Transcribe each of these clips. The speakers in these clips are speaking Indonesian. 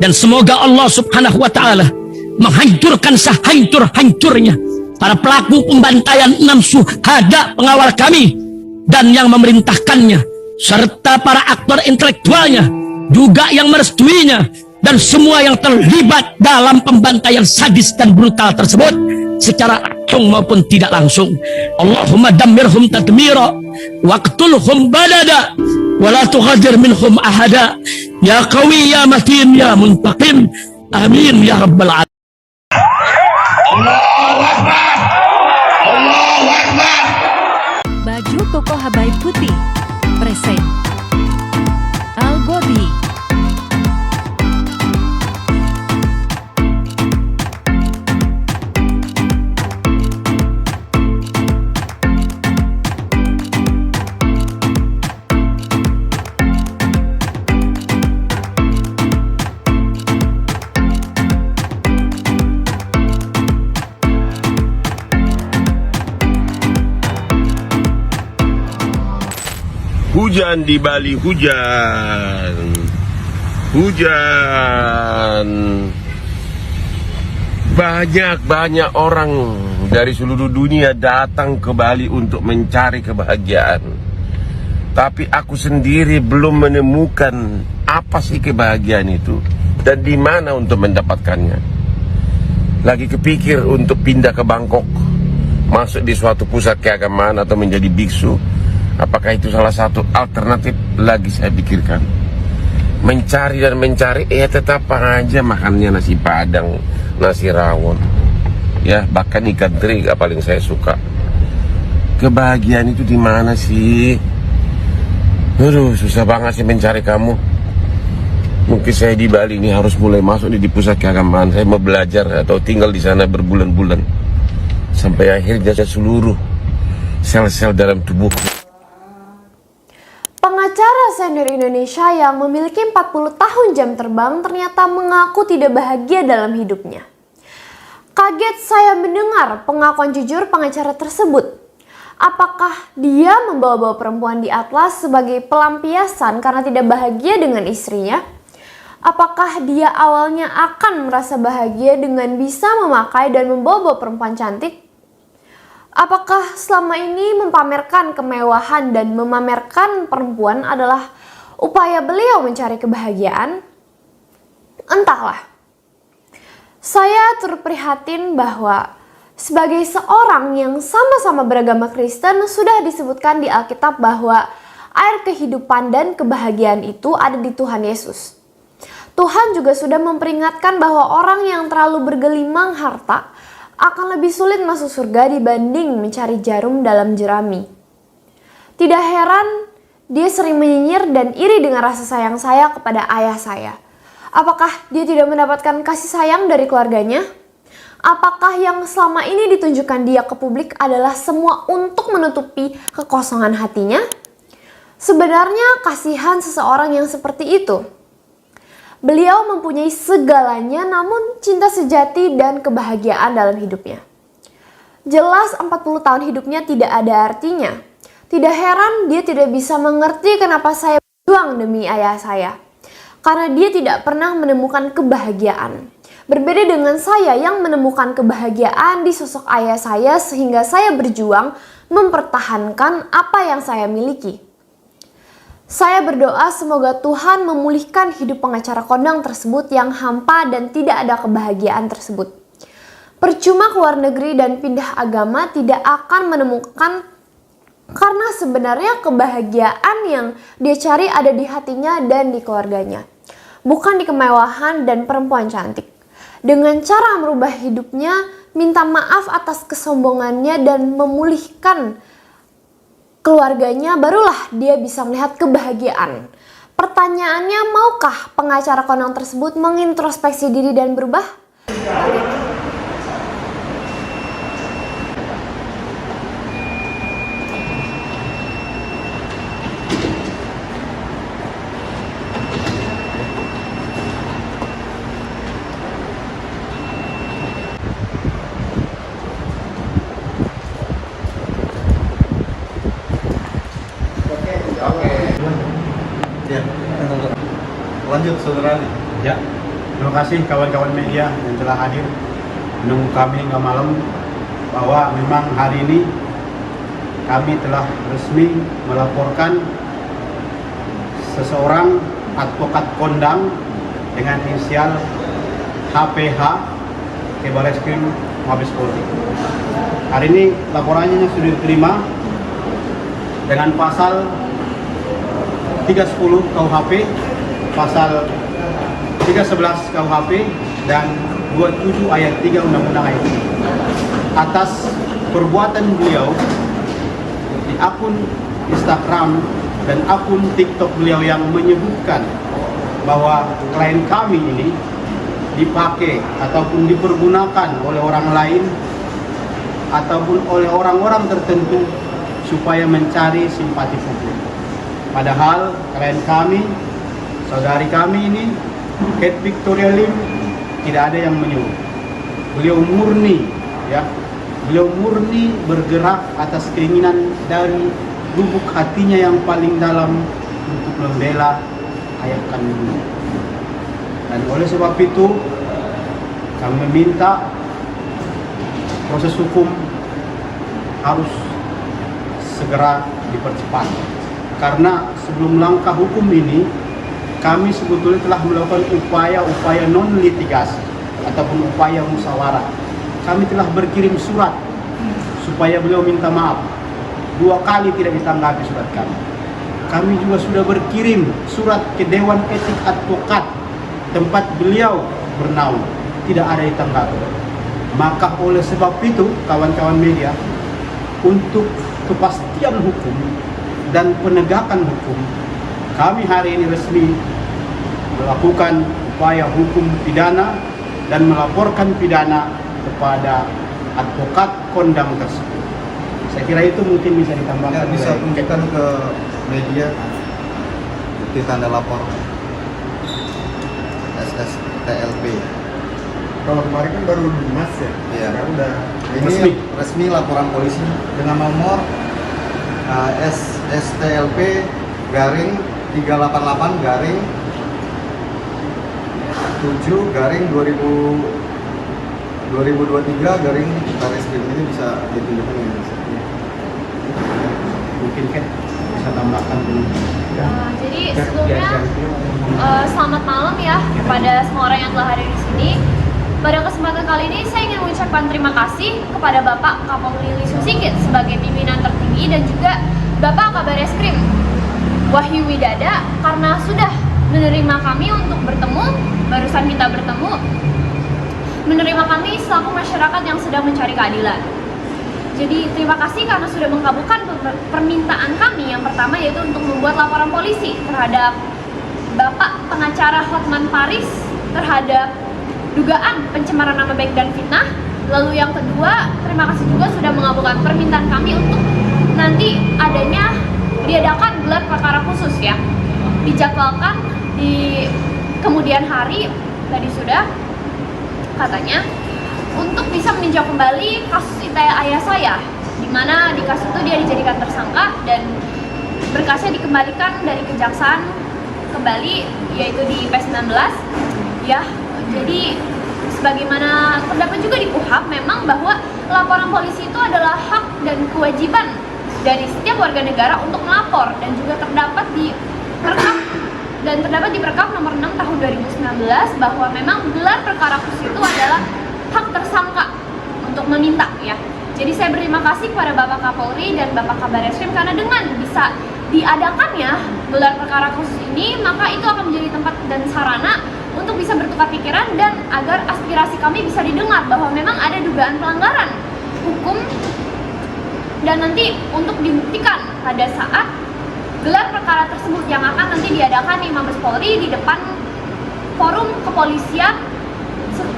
Dan semoga Allah subhanahu wa ta'ala menghancurkan sehancur-hancurnya para pelaku pembantaian 6 syuhada pengawal kami dan yang memerintahkannya, serta para aktor intelektualnya juga yang merestuinya, dan semua yang terlibat dalam pembantaian sadis dan brutal tersebut secara langsung maupun tidak langsung. Allahumma dammirhum tadmira waqtulhum balada wala tughadir minhum ahada ya qawi ya matin ya muntaqim amin ya rabbal alamin. Allahu Akbar, Allahu Akbar. Baju koko Habaib Putih present Al-Godi. Hujan di Bali, hujan. Banyak orang dari seluruh dunia datang ke Bali untuk mencari kebahagiaan. Tapi aku sendiri belum menemukan apa sih kebahagiaan itu dan di mana untuk mendapatkannya. Lagi kepikir untuk pindah ke Bangkok, masuk di suatu pusat keagamaan atau menjadi biksu. Apakah itu salah satu alternatif? Lagi saya pikirkan. Mencari, tetap aja makannya nasi padang, nasi rawon, ya bahkan ikan teri paling saya suka. Kebahagiaan itu di mana sih? Aduh, susah banget sih mencari kamu. Mungkin saya di Bali ini harus mulai masuk di pusat keagamaan. Saya mau belajar atau tinggal di sana berbulan-bulan sampai akhirnya seluruh sel-sel dalam tubuhku. Pengacara senior Indonesia yang memiliki 40 tahun jam terbang ternyata mengaku tidak bahagia dalam hidupnya. Kaget saya mendengar pengakuan jujur pengacara tersebut. Apakah dia membawa-bawa perempuan di Atlas sebagai pelampiasan karena tidak bahagia dengan istrinya? Apakah dia awalnya akan merasa bahagia dengan bisa memakai dan membawa-bawa perempuan cantik? Apakah selama ini mempamerkan kemewahan dan memamerkan perempuan adalah upaya beliau mencari kebahagiaan? Entahlah. Saya turut prihatin bahwa sebagai seorang yang sama-sama beragama Kristen, sudah disebutkan di Alkitab bahwa air kehidupan dan kebahagiaan itu ada di Tuhan Yesus. Tuhan juga sudah memperingatkan bahwa orang yang terlalu bergelimang harta akan lebih sulit masuk surga dibanding mencari jarum dalam jerami. Tidak heran dia sering menyinyir dan iri dengan rasa sayang saya kepada ayah saya. Apakah dia tidak mendapatkan kasih sayang dari keluarganya? Apakah yang selama ini ditunjukkan dia ke publik adalah semua untuk menutupi kekosongan hatinya? Sebenarnya kasihan seseorang yang seperti itu. Beliau mempunyai segalanya, namun cinta sejati dan kebahagiaan dalam hidupnya. Jelas 40 tahun hidupnya tidak ada artinya. Tidak heran dia tidak bisa mengerti kenapa saya berjuang demi ayah saya. Karena dia tidak pernah menemukan kebahagiaan. Berbeda dengan saya yang menemukan kebahagiaan di sosok ayah saya sehingga saya berjuang mempertahankan apa yang saya miliki. Saya berdoa semoga Tuhan memulihkan hidup pengacara kondang tersebut yang hampa dan tidak ada kebahagiaan tersebut. Percuma keluar negeri dan pindah agama tidak akan menemukan, karena sebenarnya kebahagiaan yang dia cari ada di hatinya dan di keluarganya, bukan di kemewahan dan perempuan cantik. Dengan cara merubah hidupnya, minta maaf atas kesombongannya dan memulihkan keluarganya, barulah dia bisa melihat kebahagiaan. Pertanyaannya, maukah pengacara kondang tersebut mengintrospeksi diri dan berubah? Ya, lanjut saudara Ali. Ya, Terima kasih kawan-kawan media yang telah hadir menunggu kami hingga malam, bahwa memang hari ini kami telah resmi melaporkan seseorang advokat kondang dengan inisial HPH ke Barreskrim Mabes Polri. Hari ini laporannya sudah diterima dengan pasal 310 KUHP, pasal 311 KUHP, dan 27 ayat 3 Undang-Undang IT atas perbuatan beliau di akun Instagram dan akun TikTok beliau yang menyebutkan bahwa klien kami ini dipakai ataupun dipergunakan oleh orang lain ataupun oleh orang-orang tertentu supaya mencari simpati publik. Padahal klien kami, saudari kami ini, Kate Victoria Lim, tidak ada yang menyuruh. Beliau murni, ya, beliau murni bergerak atas keinginan dari lubuk hatinya yang paling dalam untuk membela ayah kandungnya. Dan oleh sebab itu kami meminta proses hukum harus segera dipercepat, karena sebelum langkah hukum ini kami sebetulnya telah melakukan upaya-upaya non-litigasi ataupun upaya musyawarah. Kami telah berkirim surat supaya beliau minta maaf. 2 kali tidak ditanggapi surat kami. Kami juga sudah berkirim surat ke Dewan Etik Advokat tempat beliau bernaung. Tidak ada ditanggapi. Maka oleh sebab itu, kawan-kawan media, untuk kepastian hukum dan penegakan hukum, kami hari ini resmi melakukan upaya hukum pidana dan melaporkan pidana kepada advokat kondang tersebut. Saya kira itu mungkin bisa ditambahkan. Ya, bisa tunjukkan ke media bukti tanda lapor SSTLP. Kalau kemarin kan baru Dimas ya? Iya. Sekarang udah Ini resmi laporan polisi dengan nomor SSTLP garing 388 garing 7 garing 2023 garing Barreskrim. Ini bisa ditunjukkan ini. mungkin kan bisa tambahkan dulu. Jadi sebelumnya selamat malam ya kepada semua orang yang telah hadir di sini. Pada kesempatan kali ini saya ingin mengucapkan terima kasih kepada Bapak Kapolri Lissu Sigit sebagai pimpinan tertinggi dan juga Bapak Kabar Eskrim Wahyu Widada karena sudah menerima kami untuk bertemu, barusan kita bertemu, menerima kami selaku masyarakat yang sedang mencari keadilan. Jadi terima kasih karena sudah mengabulkan permintaan kami yang pertama, yaitu untuk membuat laporan polisi terhadap Bapak pengacara Hotman Paris terhadap dugaan pencemaran nama baik dan fitnah. Lalu yang kedua, terima kasih juga sudah mengabulkan permintaan kami untuk nanti diadakan gelar perkara khusus ya, dijadwalkan di kemudian hari tadi sudah katanya untuk bisa meninjau kembali kasus Itaya ayah saya, di mana di kasus itu dia dijadikan tersangka dan berkasnya dikembalikan dari kejaksaan kembali, yaitu di P19 ya. Jadi sebagaimana terdapat juga di KUHP memang bahwa laporan polisi itu adalah hak dan kewajiban dari setiap warga negara untuk melapor, dan juga terdapat di Perkap nomor 6 tahun 2019 bahwa memang gelar perkara khusus itu adalah hak tersangka untuk meminta ya. Jadi saya berterima kasih kepada Bapak Kapolri dan Bapak Kabar Eskrim karena dengan bisa diadakannya gelar perkara khusus ini, maka itu akan menjadi tempat dan sarana untuk bisa bertukar pikiran dan agar aspirasi kami bisa didengar bahwa memang ada dugaan pelanggaran hukum dan nanti untuk dibuktikan pada saat gelar perkara tersebut yang akan nanti diadakan di Mabes Polri di depan forum kepolisian,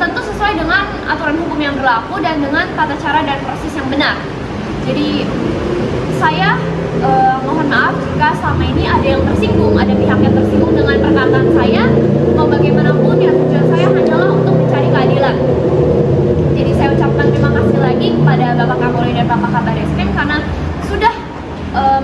tentu sesuai dengan aturan hukum yang berlaku dan dengan tata cara dan proses yang benar. Jadi saya mohon maaf jika selama ini ada yang tersinggung, ada pihak yang tersinggung dengan perkataan saya. Mau bagaimanapun ya, tujuan saya hanyalah untuk mencari keadilan. Jadi saya ucapkan terima kasih lagi kepada Bapak Kapolri dan Bapak Kabar Eskrim karena sudah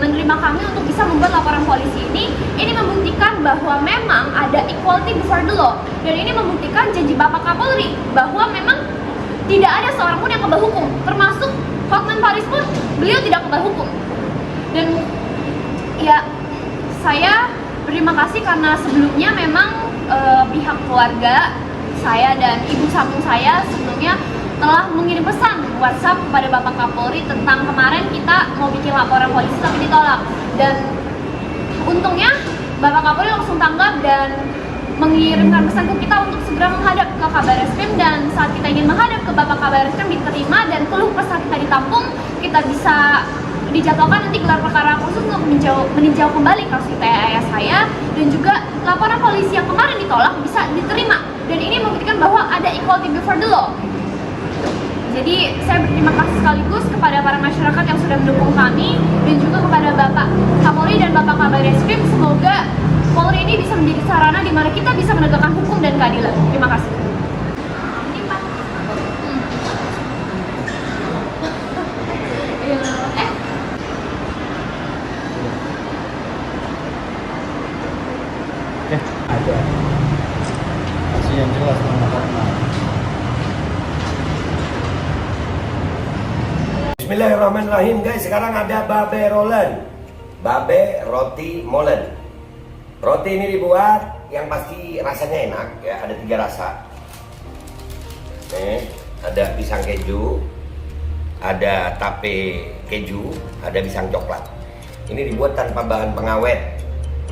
menerima kami untuk bisa membuat laporan polisi ini. Ini membuktikan bahwa memang ada equality before the law. Dan ini membuktikan janji Bapak Kapolri bahwa memang tidak ada seorang pun yang kebal hukum, termasuk Hotman Paris pun beliau tidak kebal hukum. Dan ya, saya berterima kasih karena sebelumnya memang pihak keluarga saya dan ibu sambung saya sebelumnya telah mengirim pesan WhatsApp kepada Bapak Kapolri tentang kemarin kita mau bikin laporan polisi tapi ditolak. Dan untungnya Bapak Kapolri langsung tanggap dan mengirimkan pesan ke kita untuk segera menghadap ke Kabareskrim, dan saat kita ingin menghadap ke Bapak Kabareskrim diterima dan keluh kesah kita ditampung, kita bisa dijadwalkan nanti gelar perkara khusus untuk meninjau kembali kasus ayah saya, dan juga laporan polisi yang kemarin ditolak bisa diterima, dan ini membuktikan bahwa ada equality before the law. Jadi saya berterima kasih sekaligus kepada para masyarakat yang sudah mendukung kami, dan juga kepada Bapak Kapolri dan Bapak Kabareskrim. Semoga Polri ini bisa menjadi sarana di mana kita bisa menegakkan hukum dan keadilan. Terima kasih. Ini Pak. Ada. Kasih yang jelas nama. Bismillahirrahmanirrahim guys, sekarang ada babe rolen, babe roti molen. Roti ini dibuat yang pasti rasanya enak ya, ada 3 rasa. Ada pisang keju, ada tape keju, ada pisang coklat. Ini dibuat tanpa bahan pengawet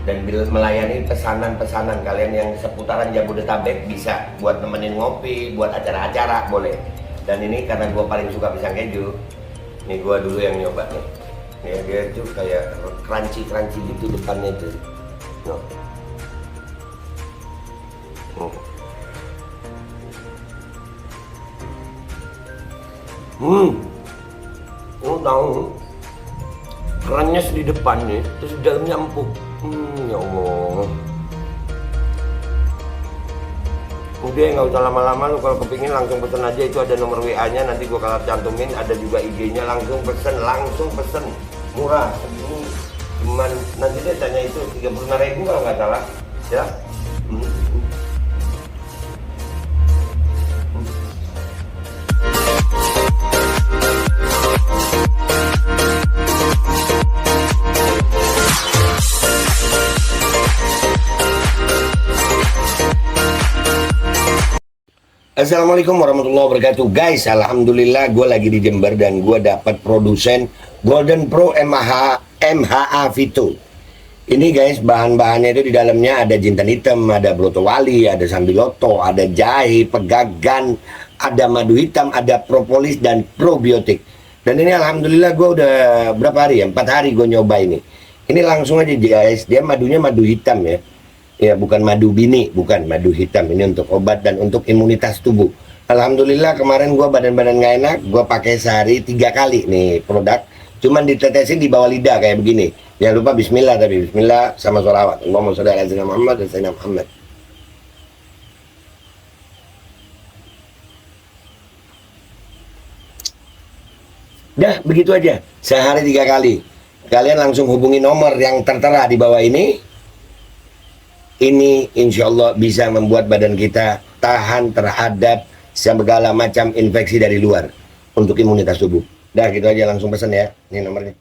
dan melayani pesanan-pesanan kalian yang seputaran Jabodetabek, bisa buat nemenin ngopi, buat acara-acara boleh. Dan ini karena gue paling suka pisang keju, ini gue dulu yang nyoba nih. Ya, dia tuh kayak crunchy gitu depannya tuh. No. Tahu kerannya di depannya, terus di dalamnya empuk. Ya Allah. Udah nggak usah lama-lama, lu kalau kepingin langsung pesen aja, itu ada nomor WA-nya, nanti gua kalau cantumin, ada juga IG-nya, langsung pesen, murah. Segini cuman nanti dia tanya itu 35.000 kalau nggak salah ya. Assalamualaikum warahmatullahi wabarakatuh guys. Alhamdulillah gue lagi di Jember dan gue dapat produsen Golden Pro MHA Vito. Ini guys, bahan-bahannya itu di dalamnya ada jintan hitam, ada broto wali, ada sambiloto, ada jahe, pegagan, ada madu hitam, ada propolis dan probiotik. Dan ini alhamdulillah gue udah berapa hari ya, 4 hari gue nyoba ini. Ini langsung aja guys, dia madunya madu hitam ya. Ya bukan madu bini, bukan madu hitam. Ini untuk obat dan untuk imunitas tubuh. Alhamdulillah kemarin gue badan-badan gak enak, gue pakai sehari 3 kali nih produk. Cuman ditetesin di bawah lidah kayak begini. Jangan lupa bismillah, tapi bismillah sama sholawat. Allahumma sholli ala sayyidina Muhammad dan sayyidina Muhammad. Dah begitu aja, sehari 3 kali. Kalian langsung hubungi nomor yang tertera di bawah ini. Ini insya Allah bisa membuat badan kita tahan terhadap segala macam infeksi dari luar untuk imunitas tubuh. Dah gitu aja, langsung pesan ya. Ini nomornya.